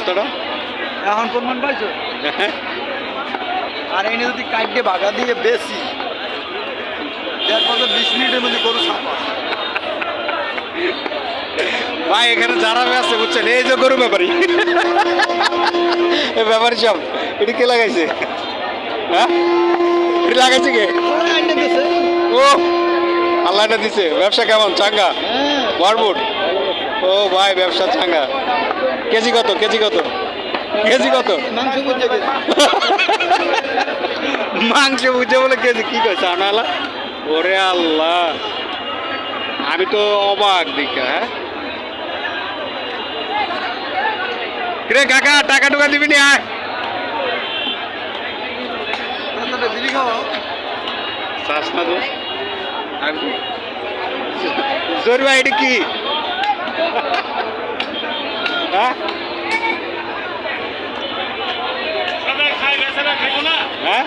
অবস্থাটা? এখন প্রমাণ পাইছো? আর এনে যদি কাটতে বাগা দিয়ে বেশি 20 মিনিটের মধ্যে গরু ছাপা। ভাই এখানে যারা আছে বুঝছেন, এই যে গরু ব্যাপারী, এই ব্যাপারী সব এটি কে লাগাইছে? হ্যাঁ, এটি লাগাইছে কে? ও আল্লাহ এটা দিছে। ব্যবসা কেমন? চাঙ্গা ভরপুর। ও ভাই ব্যবসা চাঙ্গা। কেজি কত? কেজি কত? কেজি কত? মাংস বুঝে বলে কেজি কি কইছে আনালা? ওরে আল্লাহ, আমি তো অবাক দেখা। হ্যাঁ রে কাকা, টাকা টুকা দিবি নি? আয় চাস না দোষ। জরি ভাই এটা কি? হ্যাঁ হ্যাঁ